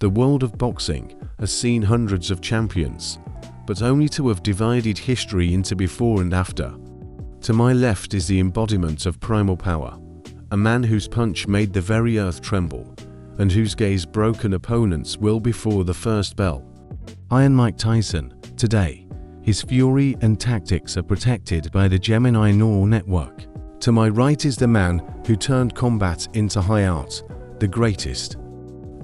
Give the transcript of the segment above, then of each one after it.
The world of boxing has seen hundreds of champions, but only to have divided history into before and after. To my left is the embodiment of primal power, a man whose punch made the very earth tremble, and whose gaze broke an opponent's will before the first bell. Iron Mike Tyson. Today, his fury and tactics are protected by the Gemini neural network. To my right is the man who turned combat into high art, the greatest.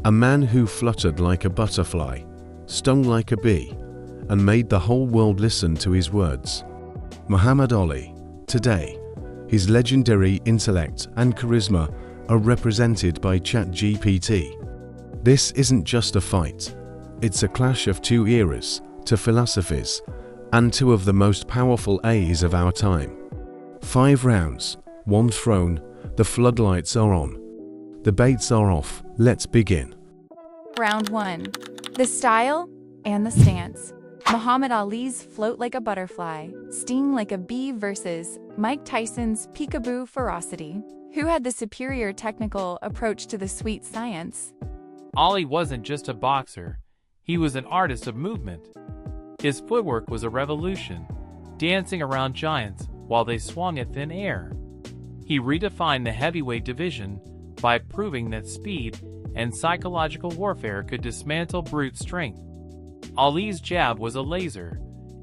A man who fluttered like a butterfly, stung like a bee, and made the whole world listen to his words. Muhammad Ali. Today, his legendary intellect and charisma are represented by ChatGPT. This isn't just a fight. It's a clash of two eras, two philosophies, and two of the most powerful A's of our time. 5 rounds, 1 throne, the floodlights are on. The baits are off, let's begin. Round 1. The style and the stance. Muhammad Ali's float like a butterfly, sting like a bee versus Mike Tyson's peekaboo ferocity. Who had the superior technical approach to the sweet science? Ali wasn't just a boxer, he was an artist of movement. His footwork was a revolution, dancing around giants while they swung at thin air. He redefined the heavyweight division by proving that speed and psychological warfare could dismantle brute strength. Ali's jab was a laser,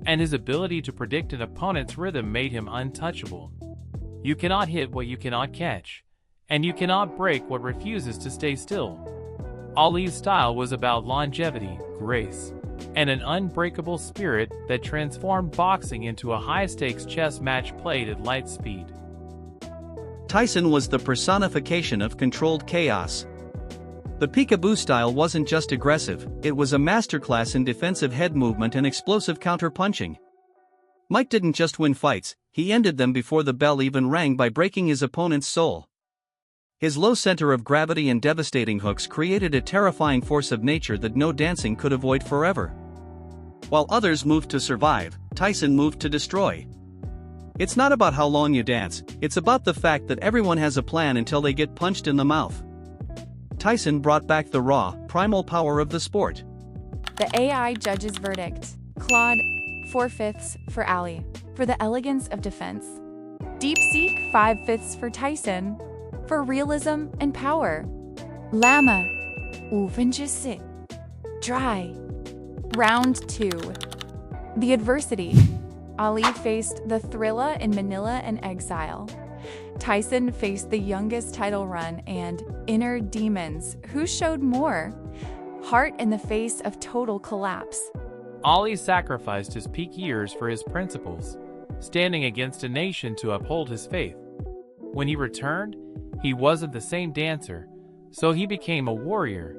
and his ability to predict an opponent's rhythm made him untouchable. You cannot hit what you cannot catch, and you cannot break what refuses to stay still. Ali's style was about longevity, grace, and an unbreakable spirit that transformed boxing into a high-stakes chess match played at light speed. Tyson was the personification of controlled chaos. The peekaboo style wasn't just aggressive, it was a masterclass in defensive head movement and explosive counter-punching. Mike didn't just win fights, he ended them before the bell even rang by breaking his opponent's soul. His low center of gravity and devastating hooks created a terrifying force of nature that no dancing could avoid forever. While others moved to survive, Tyson moved to destroy. It's not about how long you dance, it's about the fact that everyone has a plan until they get punched in the mouth. Tyson brought back the raw, primal power of the sport. The AI judge's verdict. Claude, 4/5 for Ali, for the elegance of defense. DeepSeek, 5/5 for Tyson, for realism and power. Lama, 5/6. Dry. Round 2. The adversity. Ali faced the thriller in Manila and exile. Tyson faced the youngest title run and inner demons. Who showed more? Heart in the face of total collapse. Ali sacrificed his peak years for his principles, standing against a nation to uphold his faith. When he returned, he wasn't the same dancer, so he became a warrior.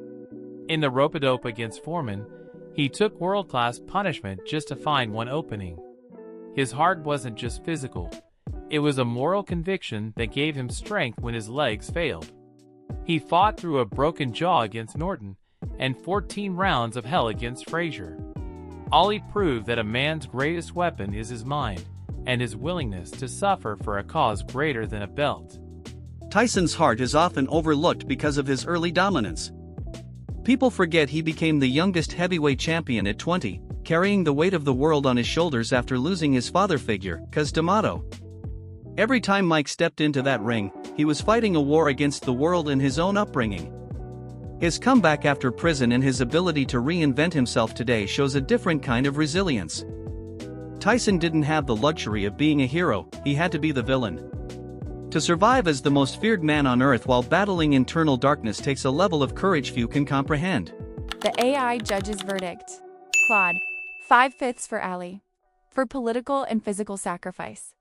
In the rope-a-dope against Foreman, he took world-class punishment just to find one opening. His heart wasn't just physical, it was a moral conviction that gave him strength when his legs failed. He fought through a broken jaw against Norton and 14 rounds of hell against Frazier. Ali proved that a man's greatest weapon is his mind and his willingness to suffer for a cause greater than a belt. Tyson's heart is often overlooked because of his early dominance. People forget he became the youngest heavyweight champion at 20, carrying the weight of the world on his shoulders after losing his father figure, Cus D'Amato. Every time Mike stepped into that ring, he was fighting a war against the world and his own upbringing. His comeback after prison and his ability to reinvent himself today shows a different kind of resilience. Tyson didn't have the luxury of being a hero, he had to be the villain. To survive as the most feared man on earth while battling internal darkness takes a level of courage few can comprehend. The AI judge's verdict. Claude, 5/5 for Ali, for political and physical sacrifice.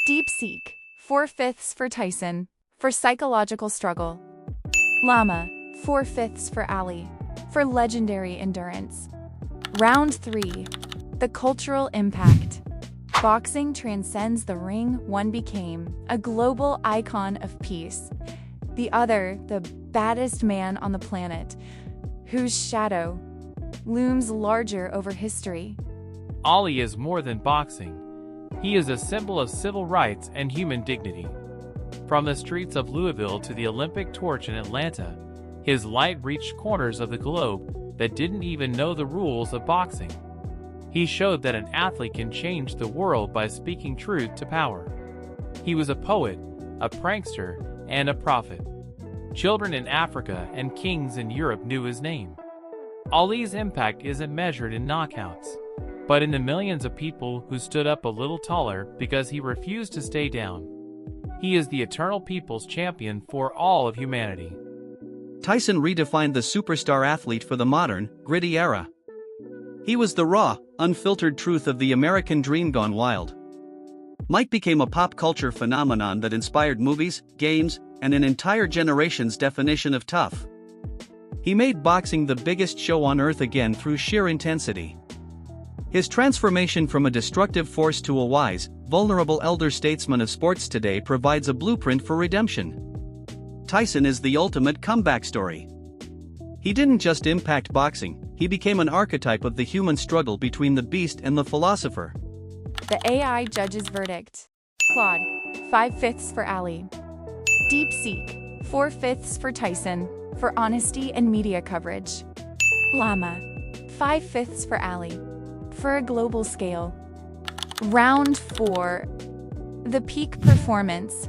DeepSeek, 4/5 for Tyson, for psychological struggle. Lama, 4/5 for Ali, for legendary endurance. Round 3. The cultural impact. Boxing transcends the ring. One became a global icon of peace. The other, the baddest man on the planet, whose shadow looms larger over history. Ali is more than boxing. He is a symbol of civil rights and human dignity. From the streets of Louisville to the Olympic torch in Atlanta, His light reached corners of the globe that didn't even know the rules of boxing. He showed that an athlete can change the world by speaking truth to power. He was a poet, a prankster, and a prophet. Children in Africa and kings in Europe knew his name. Ali's impact isn't measured in knockouts, but in the millions of people who stood up a little taller because he refused to stay down. He is the eternal people's champion for all of humanity. Tyson redefined the superstar athlete for the modern, gritty era. He was the raw, unfiltered truth of the American dream gone wild. Mike became a pop culture phenomenon that inspired movies, games, and an entire generation's definition of tough. He made boxing the biggest show on earth again through sheer intensity. His transformation from a destructive force to a wise, vulnerable elder statesman of sports today provides a blueprint for redemption. Tyson is the ultimate comeback story. He didn't just impact boxing, he became an archetype of the human struggle between the beast and the philosopher. The AI judge's verdict. Claude, 5/5 for Ali. DeepSeek, 4/5 for Tyson, for honesty and media coverage. Llama, 5/5 for Ali, for a global scale. Round 4. The peak performance.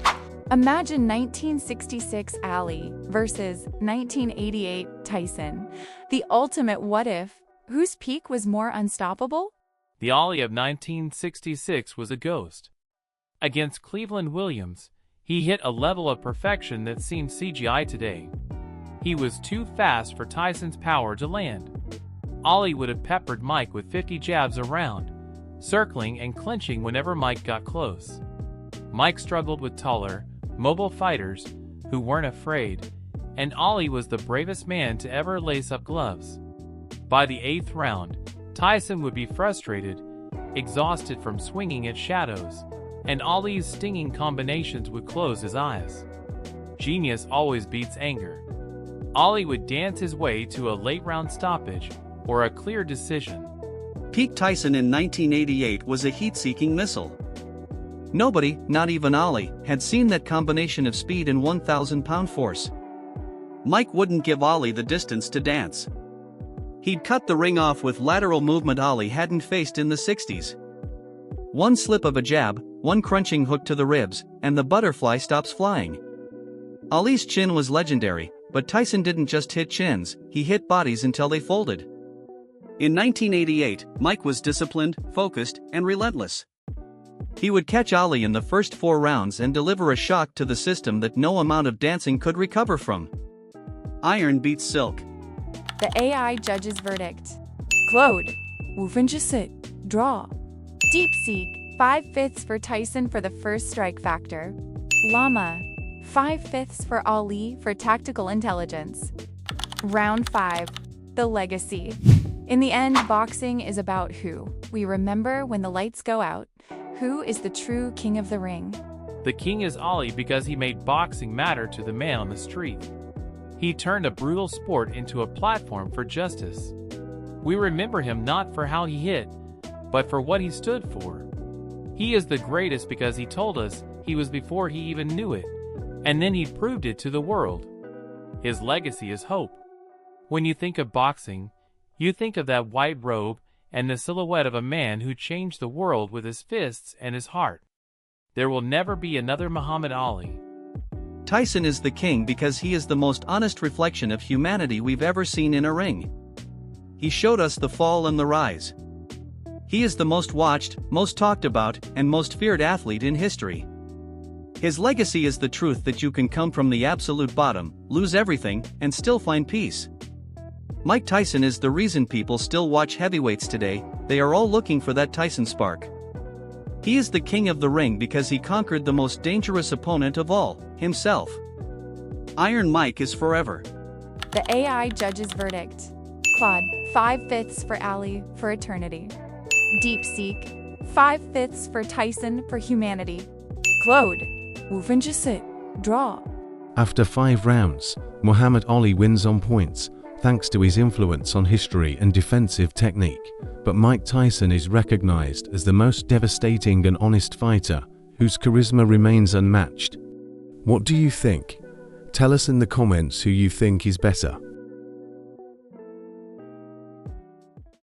Imagine 1966 Ali versus 1988 Tyson. The ultimate what if. Whose peak was more unstoppable? The Ali of 1966 was a ghost. Against Cleveland Williams, he hit a level of perfection that seemed CGI today. He was too fast for Tyson's power to land. Ali would have peppered Mike with 50 jabs around, circling and clinching whenever Mike got close. Mike struggled with taller, mobile fighters who weren't afraid, and Ali was the bravest man to ever lace up gloves. By the 8th round, Tyson would be frustrated, exhausted from swinging at shadows, and Ali's stinging combinations would close his eyes. Genius always beats anger. Ali would dance his way to a late-round stoppage or a clear decision. Peak Tyson in 1988 was a heat-seeking missile. Nobody, not even Ali, had seen that combination of speed and 1,000-pound force. Mike wouldn't give Ali the distance to dance. He'd cut the ring off with lateral movement Ali hadn't faced in the 60s. One slip of a jab, one crunching hook to the ribs, and the butterfly stops flying. Ali's chin was legendary, but Tyson didn't just hit chins, he hit bodies until they folded. In 1988, Mike was disciplined, focused, and relentless. He would catch Ali in the first 4 rounds and deliver a shock to the system that no amount of dancing could recover from. Iron beats silk. The AI judge's verdict. Claude, 5/5, draw. DeepSeek, 5/5 for Tyson for the first strike factor. Llama, 5/5 for Ali for tactical intelligence. Round 5. The legacy. In the end, boxing is about who we remember when the lights go out. Who is the true king of the ring? The king is Ali because he made boxing matter to the man on the street. He turned a brutal sport into a platform for justice. We remember him not for how he hit, but for what he stood for. He is the greatest because he told us he was before he even knew it, and then he proved it to the world. His legacy is hope. When you think of boxing, you think of that white robe and the silhouette of a man who changed the world with his fists and his heart. There will never be another Muhammad Ali. Tyson is the king because he is the most honest reflection of humanity we've ever seen in a ring. He showed us the fall and the rise. He is the most watched, most talked about, and most feared athlete in history. His legacy is the truth that you can come from the absolute bottom, lose everything, and still find peace. Mike Tyson is the reason people still watch heavyweights today. They are all looking for that Tyson spark. He is the king of the ring because he conquered the most dangerous opponent of all, himself. Iron Mike is forever. The AI judge's verdict. Claude, 5/5 for Ali for eternity. DeepSeek, 5/5 for Tyson for humanity. Claude, 5/5, draw. After 5 rounds, Muhammad Ali wins on points, thanks to his influence on history and defensive technique. But Mike Tyson is recognized as the most devastating and honest fighter, whose charisma remains unmatched. What do you think? Tell us in the comments who you think is better.